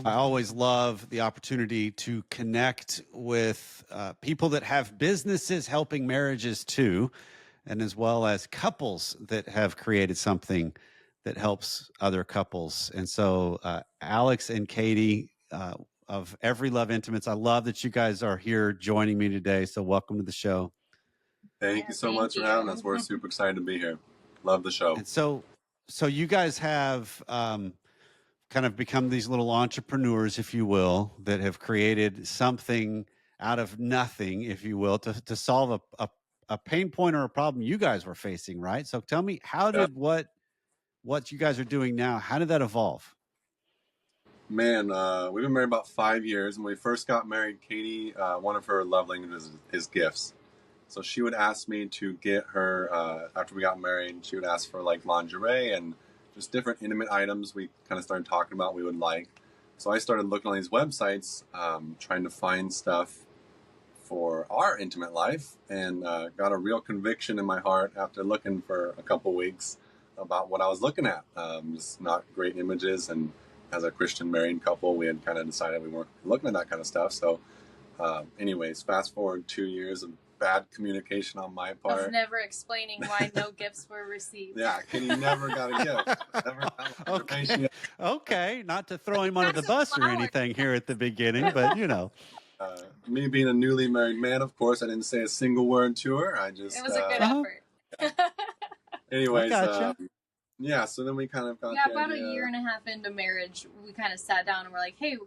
I always love the opportunity to connect with people that have businesses helping marriages too, and as well as couples that have created something that helps other couples. And so, Alex and Katie of Every Love Intimates, I love that you guys are here joining me today. So, welcome to the show. Thank you so much for having us. We're super excited to be here. Love the show. And so you guys have kind of become these little entrepreneurs, if you will, that have created something out of nothing, if you will, to solve a pain point or a problem you guys were facing, right? So tell me, how did what you guys are doing now, how did that evolve? Man, we've been married about 5 years. When we first got married, Katie, one of her love languages is gifts. So she would ask me to get her, after we got married, she would ask for like lingerie and just different intimate items we kind of started talking about we would like. So I started looking on these websites, trying to find stuff for our intimate life, and got a real conviction in my heart after looking for a couple weeks about what I was looking at. Just not great images, and as a Christian married couple, we had kind of decided we weren't looking at that kind of stuff. So anyways, fast forward 2 years of bad communication on my part. Of never explaining why no gifts were received. Yeah, Kenny never got a gift. Never got Okay, not to throw him under the bus or anything here at the beginning, but you know. Me being a newly married man, of course, I didn't say a single word to her. I just... It was a good effort. Anyways, gotcha. yeah, so then we kind of got... Yeah, about a year and a half into marriage, we kind of sat down and we're like, hey,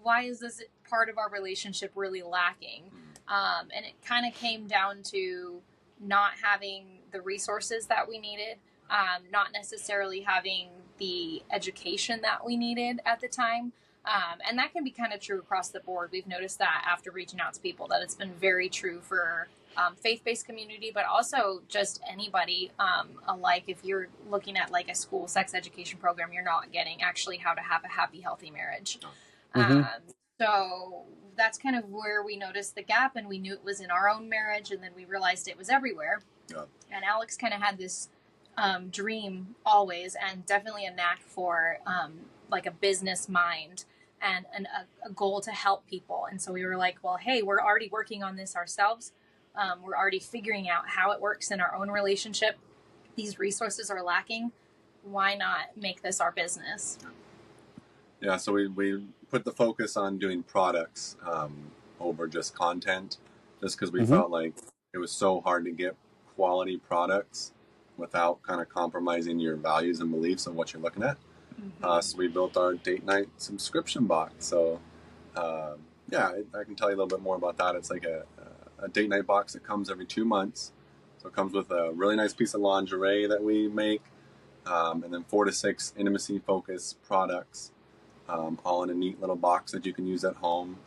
why is this part of our relationship really lacking? And it kind of came down to not having the resources that we needed, not necessarily having the education that we needed at the time. And that can be kind of true across the board. We've noticed that after reaching out to people, that it's been very true for faith-based community, but also just anybody alike. If you're looking at like a school sex education program, you're not getting actually how to have a happy, healthy marriage. So that's kind of where we noticed the gap, and we knew it was in our own marriage, and then we realized it was everywhere. Yeah. And Alex kind of had this dream always, and definitely a knack for like a business mind and a goal to help people. And so we were like, well, hey, we're already working on this ourselves. We're already figuring out how it works in our own relationship. These resources are lacking. Why not make this our business? Yeah, so we put the focus on doing products over just content, just because we felt like it was so hard to get quality products without kind of compromising your values and beliefs of what you're looking at. So we built our date night subscription box. So yeah, I can tell you a little bit more about that. It's like a date night box that comes every 2 months. So it comes with a really nice piece of lingerie that we make, and then 4 to 6 intimacy focused products, all in a neat little box that you can use at home.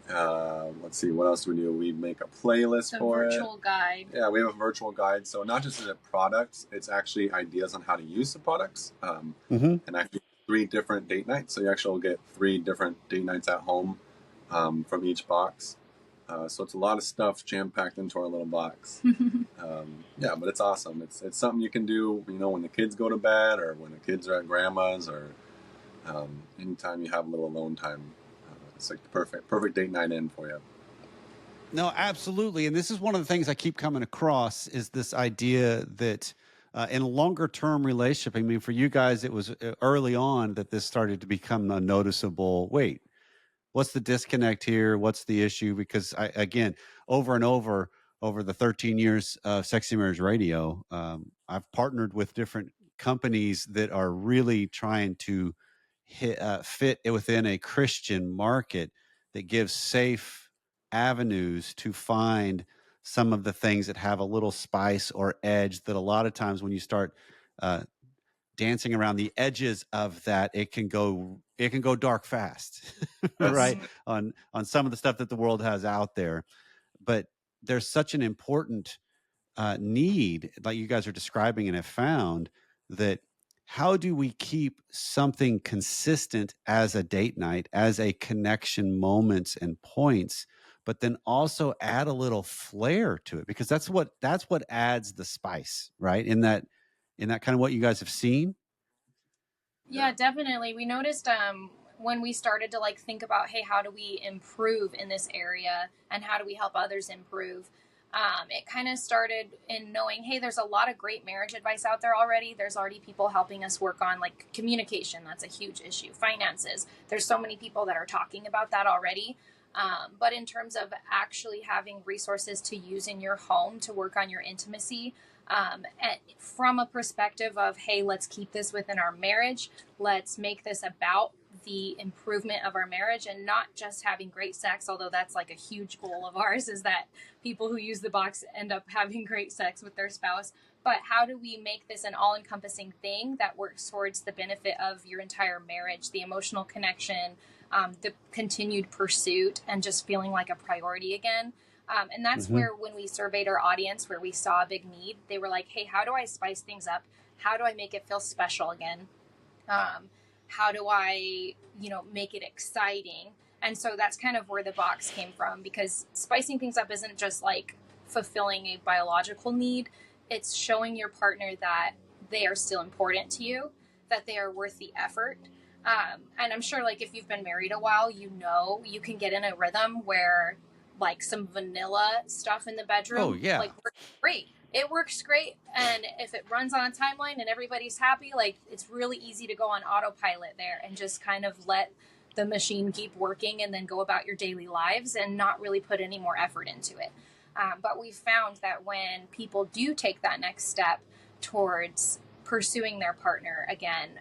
Let's see, what else do we do? We make a playlist for it. A virtual guide. Yeah, we have a virtual guide. So not just is it products, it's actually ideas on how to use the products. And actually 3 different date nights. So you actually will get 3 different date nights at home from each box. So it's a lot of stuff jam-packed into our little box. Yeah, but it's awesome. It's something you can do, you know, when the kids go to bed, or when the kids are at grandma's, or anytime you have a little alone time. It's like the perfect date night in for you. No, absolutely. And this is one of the things I keep coming across, is this idea that in a longer term relationship, I mean, for you guys, it was early on that this started to become a noticeable, wait, what's the disconnect here? What's the issue? Because again, over and over the 13 years of Sexy Marriage Radio, I've partnered with different companies that are really trying to fit within a Christian market that gives safe avenues to find some of the things that have a little spice or edge, that a lot of times when you start dancing around the edges of that, it can go dark fast. Right, on some of the stuff that the world has out there. But there's such an important need, like you guys are describing and have found, that how do we keep something consistent as a date night, as a connection, moments and points, but then also add a little flair to it? Because that's what adds the spice, right? In that kind of what you guys have seen. Yeah, definitely. We noticed when we started to like think about, hey, how do we improve in this area and how do we help others improve? It kind of started in knowing, hey, there's a lot of great marriage advice out there already. There's already people helping us work on like communication. That's a huge issue. Finances. There's so many people that are talking about that already. But in terms of actually having resources to use in your home to work on your intimacy, from a perspective of, hey, let's keep this within our marriage. Let's make this about the improvement of our marriage and not just having great sex, although that's like a huge goal of ours, is that people who use the box end up having great sex with their spouse. But how do we make this an all-encompassing thing that works towards the benefit of your entire marriage, the emotional connection, the continued pursuit, and just feeling like a priority again? And that's where, when we surveyed our audience, where we saw a big need, they were like, hey, how do I spice things up? How do I make it feel special again? How do I, make it exciting? And so that's kind of where the box came from, because spicing things up isn't just like fulfilling a biological need. It's showing your partner that they are still important to you, that they are worth the effort. And I'm sure, like, if you've been married a while, you can get in a rhythm where like some vanilla stuff in the bedroom, like, works great. It works great. And if it runs on a timeline and everybody's happy, like, it's really easy to go on autopilot there and just kind of let the machine keep working and then go about your daily lives and not really put any more effort into it. But we found that when people do take that next step towards pursuing their partner again,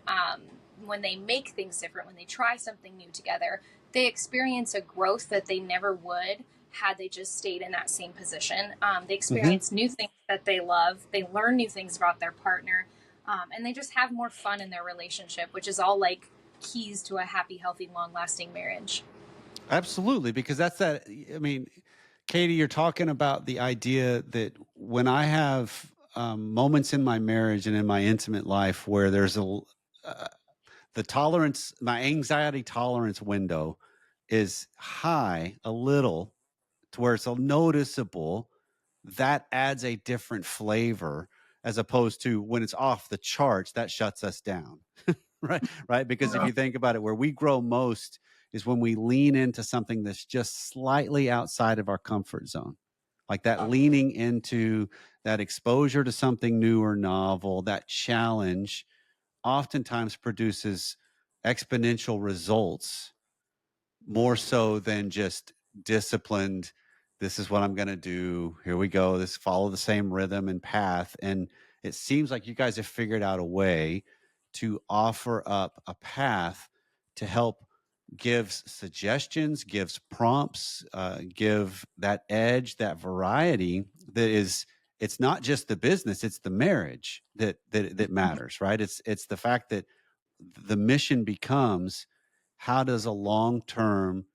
when they make things different, when they try something new together, they experience a growth that they never would had they just stayed in that same position. They experience new things that they love. They learn new things about their partner, and they just have more fun in their relationship, which is all like keys to a happy, healthy, long-lasting marriage. Absolutely, because that's that. I mean, Katie, you're talking about the idea that when I have moments in my marriage and in my intimate life where there's the tolerance, my anxiety tolerance window is high a little to where it's noticeable, that adds a different flavor as opposed to when it's off the charts, that shuts us down. Right. Because if you think about it, where we grow most is when we lean into something that's just slightly outside of our comfort zone. Like that leaning into that exposure to something new or novel, that challenge oftentimes produces exponential results more so than just disciplined. This is what I'm going to do. Here we go. This follow the same rhythm and path. And it seems like you guys have figured out a way to offer up a path to help gives suggestions, gives prompts, give that edge, that variety that is, it's not just the business, it's the marriage that matters, right? It's the fact that the mission becomes, how does a long-term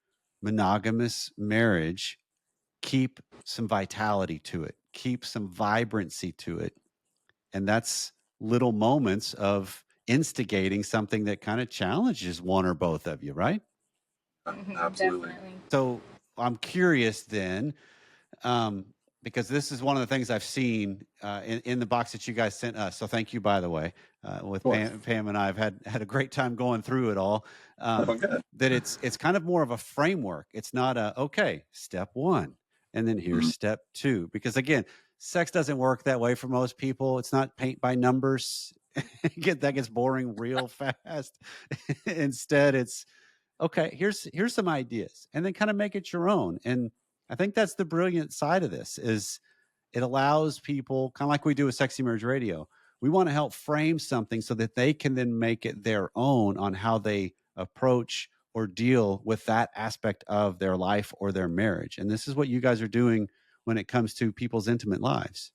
monogamous marriage keep some vitality to it, keep some vibrancy to it? And that's little moments of instigating something that kind of challenges one or both of you, right? Absolutely. Definitely. So I'm curious then, because this is one of the things I've seen in the box that you guys sent us. So thank you, by the way. With Pam and I have had a great time going through it all. Good. That it's kind of more of a framework. It's not okay, step one, and then here's step two. Because again, sex doesn't work that way for most people. It's not paint by numbers. That gets boring real fast. Instead, it's okay, here's some ideas, and then kind of make it your own. And I think that's the brilliant side of this, is it allows people, kind of like we do with Sexy Marriage Radio, we want to help frame something so that they can then make it their own on how they approach or deal with that aspect of their life or their marriage. And this is what you guys are doing when it comes to people's intimate lives.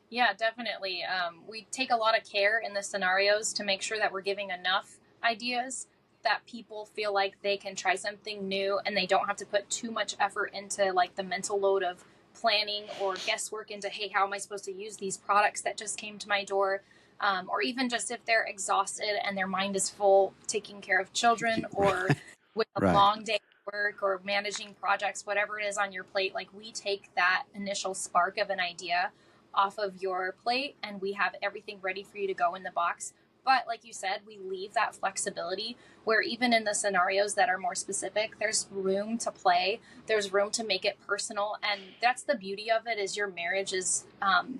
Yeah, definitely. We take a lot of care in the scenarios to make sure that we're giving enough ideas that people feel like they can try something new and they don't have to put too much effort into like the mental load of planning or guesswork into, hey, how am I supposed to use these products that just came to my door? Or even just if they're exhausted and their mind is full taking care of children or with a long day at work or managing projects, whatever it is on your plate, like we take that initial spark of an idea off of your plate and we have everything ready for you to go in the box. But like you said, we leave that flexibility where even in the scenarios that are more specific, there's room to play. There's room to make it personal. And that's the beauty of it, is your marriage is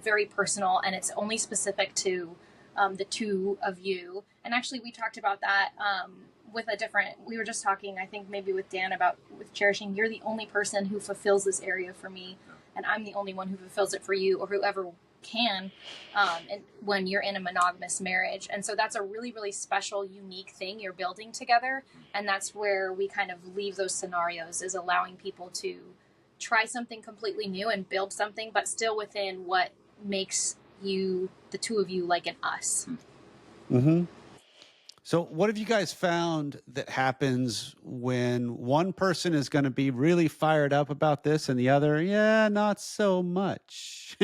very personal, and it's only specific to the two of you. And actually, we talked about that with a different, we were just talking, I think maybe with Dan, about with cherishing. You're the only person who fulfills this area for me, and I'm the only one who fulfills it for you, or whoever can, and when you're in a monogamous marriage. And so that's a really, really special, unique thing you're building together. And that's where we kind of leave those scenarios, is allowing people to try something completely new and build something, but still within what makes you, the two of you, like an us. Mm-hmm. So what have you guys found that happens when one person is going to be really fired up about this and the other, yeah, not so much?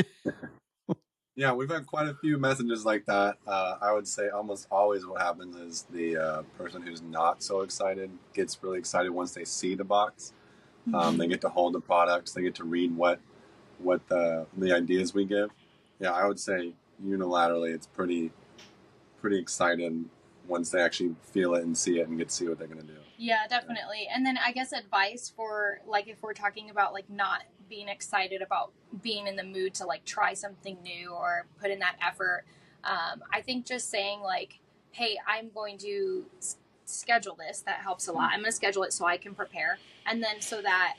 Yeah, we've had quite a few messages like that. I would say almost always what happens is the person who's not so excited gets really excited once they see the box. They get to hold the products. They get to read what the ideas we give. Yeah, I would say unilaterally, it's pretty excited once they actually feel it and see it and get to see what they're going to do. Yeah, definitely. And then I guess advice for, like, if we're talking about like not being excited about being in the mood to like try something new or put in that effort, I think just saying like, hey, I'm going to schedule this. That helps a lot. I'm going to schedule it so I can prepare, and then so that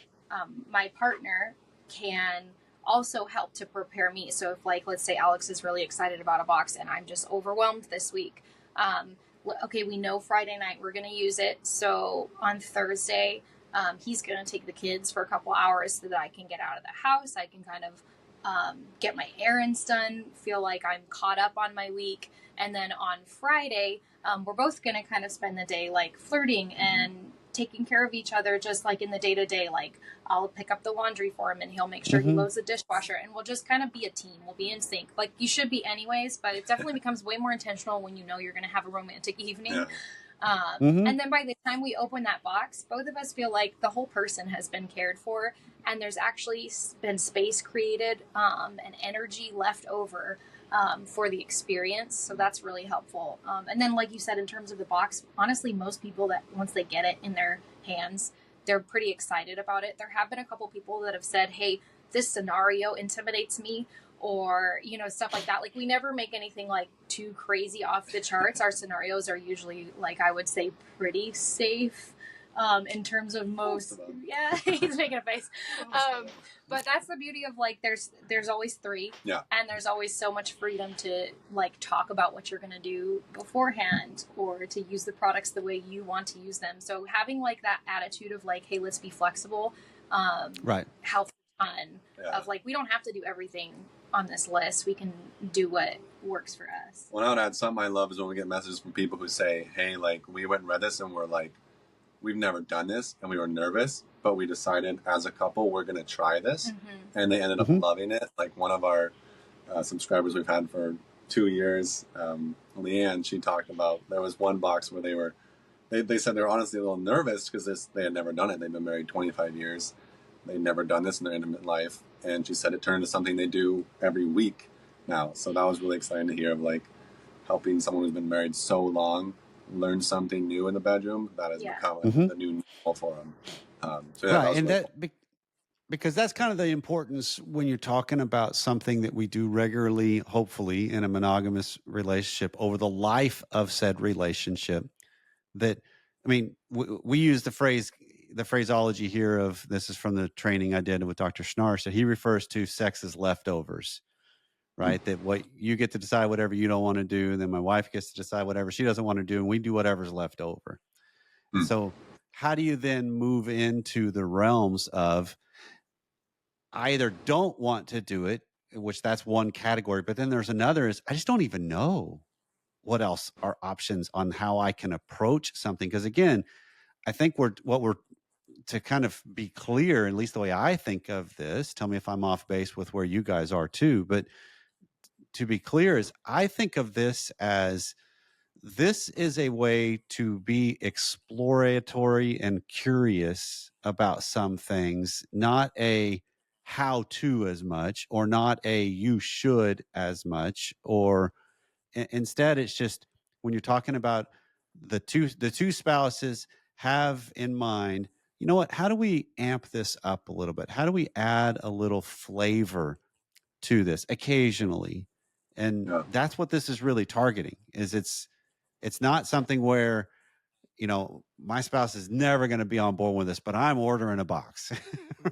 my partner can also help to prepare me. So if, like, let's say Alex is really excited about a box and I'm just overwhelmed this week, okay, we know Friday night we're going to use it. So on Thursday, he's going to take the kids for a couple hours so that I can get out of the house. I can kind of get my errands done, feel like I'm caught up on my week. And then on Friday, we're both going to kind of spend the day like flirting and taking care of each other, just like in the day to day. Like, I'll pick up the laundry for him and he'll make sure he loads the dishwasher, and we'll just kind of be a team. We'll be in sync, like you should be anyways, but it definitely becomes way more intentional when you know you're going to have a romantic evening. Yeah. And then by the time we open that box, both of us feel like the whole person has been cared for, and there's actually been space created and energy left over for the experience. So that's really helpful. And then, like you said, in terms of the box, honestly, most people that once they get it in their hands, they're pretty excited about it. There have been a couple people that have said, hey, this scenario intimidates me, or, you know, stuff like that. Like, we never make anything like too crazy off the charts. Our scenarios are usually, like, I would say pretty safe in terms of most. Yeah, he's making a face. But that's the beauty of, like, there's always three. Yeah. And there's always so much freedom to like talk about what you're going to do beforehand, or to use the products the way you want to use them. So having like that attitude of like, hey, let's be flexible, right, helps a ton. Yeah. Of like, we don't have to do everything on this list. We can do what works for us. Well, I would add, something I love is when we get messages from people who say, hey, like, we went and read this and we're like, we've never done this and we were nervous, but we decided as a couple we're going to try this. And they ended up loving it. Like, one of our subscribers we've had for 2 years, Leanne, she talked about, there was one box where they said they were honestly a little nervous because they had never done it. They've been married 25 years. They'd never done this in their intimate life. And she said it turned into something they do every week now. So that was really exciting to hear, of like helping someone who's been married so long learn something new in the bedroom that has become the new normal for them. So yeah, right, and really cool. Because that's kind of the importance when you're talking about something that we do regularly, hopefully in a monogamous relationship over the life of said relationship. That, I mean, we use the phraseology here of, this is from the training I did with Dr. Schnarch, that he refers to sex as leftovers. Right? That what you get to decide whatever you don't want to do, and then my wife gets to decide whatever she doesn't want to do, and we do whatever's left over. And so how do you then move into the realms of, I either don't want to do it, which that's one category, but then there's another is, I just don't even know what else are options on how I can approach something. Because again, I think to kind of be clear, at least the way I think of this, tell me if I'm off base with where you guys are too, but to be clear, is I think of this as, this is a way to be exploratory and curious about some things, not a how to as much, or not a you should as much, or instead it's just, when you're talking about the two spouses have in mind, you know what, how do we amp this up a little bit? How do we add a little flavor to this occasionally? And Yeah. that's what this is really targeting. Is it's not something where, you know, my spouse is never going to be on board with this, but I'm ordering a box,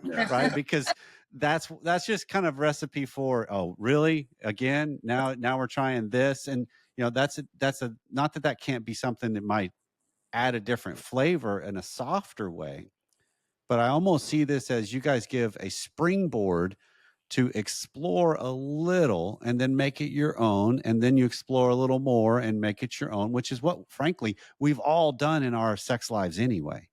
Yeah. right? Because that's just kind of recipe for, oh, really? Again, now we're trying this, and you know, that's a not that can't be something that might add a different flavor in a softer way, but I almost see this as you guys give a springboard to explore a little and then make it your own, and then you explore a little more and make it your own, which is what frankly we've all done in our sex lives anyway.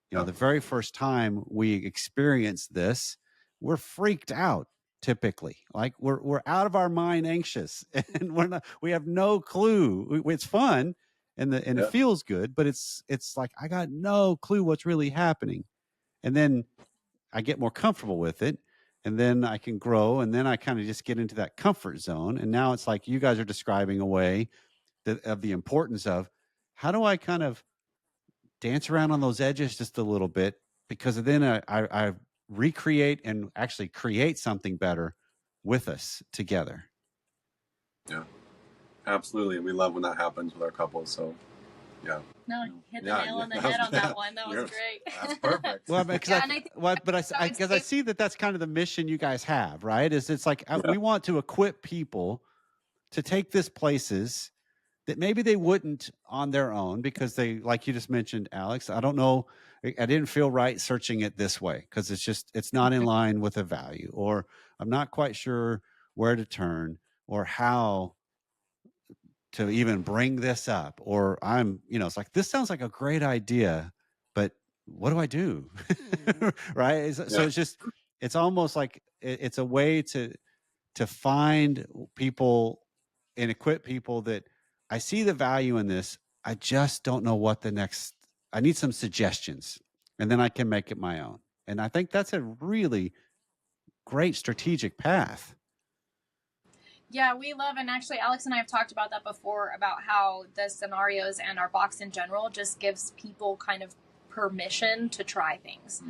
You know, Yeah. the very first time we experience this, we're freaked out typically. Like we're out of our mind anxious and we have no clue. It's fun and it Yeah. feels good, but it's like I got no clue what's really happening. And then I get more comfortable with it, and then I can grow, and then I kind of just get into that comfort zone. And now it's like you guys are describing a way of the importance of how do I kind of dance around on those edges just a little bit, because then I recreate and actually create something better with us together. Yeah. Absolutely. We love when that happens with our couples. So, yeah. No, you hit the Yeah, nail on the yeah, head on yeah. that one. That was You're- great. That's perfect. Well, because Yeah, and I think because I see that that's kind of the mission you guys have, right? Is it's like Yeah. we want to equip people to take this places that maybe they wouldn't on their own, because they, like you just mentioned, Alex, I don't know, I didn't feel right searching it this way because it's not in line with a value, or I'm not quite sure where to turn or how to even bring this up, or I'm, you know, it's like, this sounds like a great idea, but what do I do? Right. So Yeah. it's just, it's almost like it's a way to find people and equip people that I see the value in this. I just don't know what the next, I need some suggestions, and then I can make it my own. And I think that's a really great strategic path. Yeah, we love, and actually, Alex and I have talked about that before, about how the scenarios and our box in general just gives people kind of permission to try things,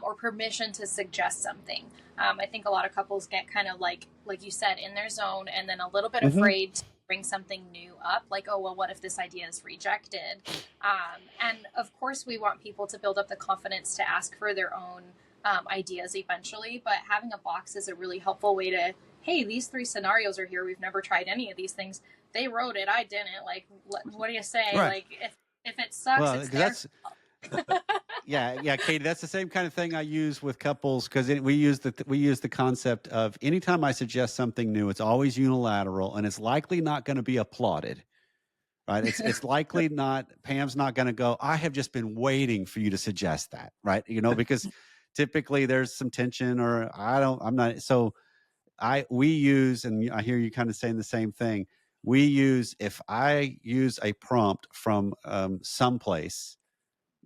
or permission to suggest something. I think a lot of couples get kind of like you said, in their zone, and then a little bit afraid to bring something new up, like, oh, well, what if this idea is rejected? And of course, we want people to build up the confidence to ask for their own ideas eventually, but having a box is a really helpful way to, hey, these 3 scenarios are here. We've never tried any of these things. They wrote it. I didn't. Like, what do you say? Right. Like, if it sucks, Well, it's that's yeah, Katie, that's the same kind of thing I use with couples, because we use the concept of anytime I suggest something new, it's always unilateral and it's likely not going to be applauded. Right. It's likely not, Pam's not going to go, I have just been waiting for you to suggest that. Right. You know, because typically there's some tension, or I'm not. So we use, and I hear you kind of saying the same thing. We use, if I use a prompt from someplace,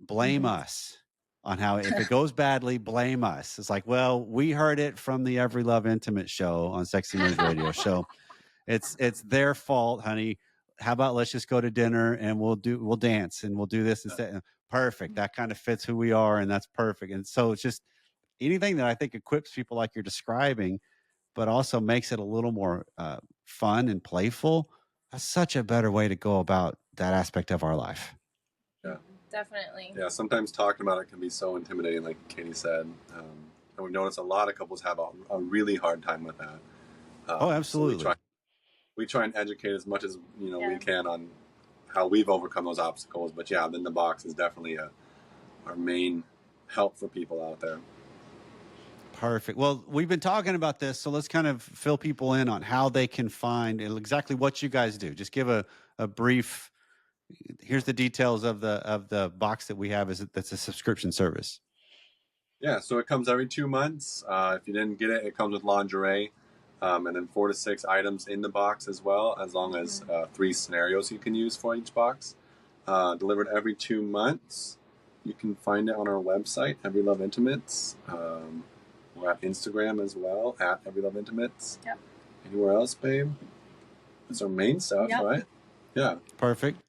blame us on how, if it goes badly, blame us. It's like, well, we heard it from the Every Love Intimate show on Sexy Men's Radio Show. It's their fault, honey. How about let's just go to dinner and we'll dance and we'll do this instead. Perfect. That kind of fits who we are, and that's perfect. And so it's just anything that I think equips people like you're describing, but also makes it a little more fun and playful. That's such a better way to go about that aspect of our life. Yeah. Definitely. Yeah. Sometimes talking about it can be so intimidating, like Katie said. And we've noticed a lot of couples have a really hard time with that. Oh, absolutely. So we try and educate as much as we Yeah. can on how we've overcome those obstacles. But yeah, then the box is definitely our main help for people out there. Perfect. Well, we've been talking about this, so let's kind of fill people in on how they can find exactly what you guys do. Just give a brief, here's the details of the box that we have, that's a subscription service. Yeah, so it comes every 2 months. If you didn't get it, it comes with lingerie, and then 4 to 6 items in the box as well, as long as 3 scenarios you can use for each box. Delivered every 2 months. You can find it on our website, Every Love Intimates. We're at Instagram as well, at Every Love Intimates. Yep. Anywhere else, babe? That's our main stuff, Yep. right? Yeah. Perfect.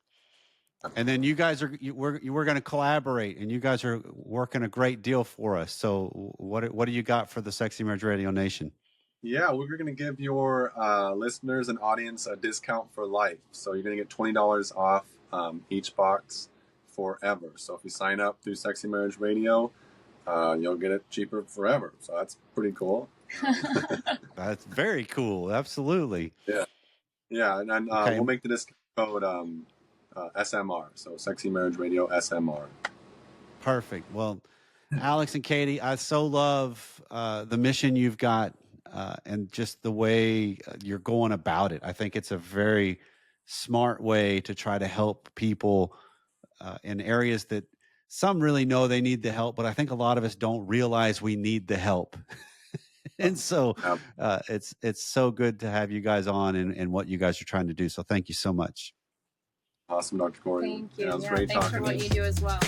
And then you guys we're going to collaborate, and you guys are working a great deal for us. So what do you got for the Sexy Marriage Radio Nation? Yeah, we're going to give your listeners and audience a discount for life. So you're going to get $20 off each box forever. So if you sign up through Sexy Marriage Radio, you'll get it cheaper forever. So that's pretty cool. That's very cool. Absolutely. Yeah. Yeah. And then Okay. we'll make the discount code SMR. So Sexy Marriage Radio SMR. Perfect. Well, Alex and Katie, I so love the mission you've got and just the way you're going about it. I think it's a very smart way to try to help people in areas that some really know they need the help, but I think a lot of us don't realize we need the help. And so it's so good to have you guys on and what you guys are trying to do. So thank you so much. Awesome, Dr. Corey. Thank you. Yeah, it was great thanks talking for to what you. you do as well.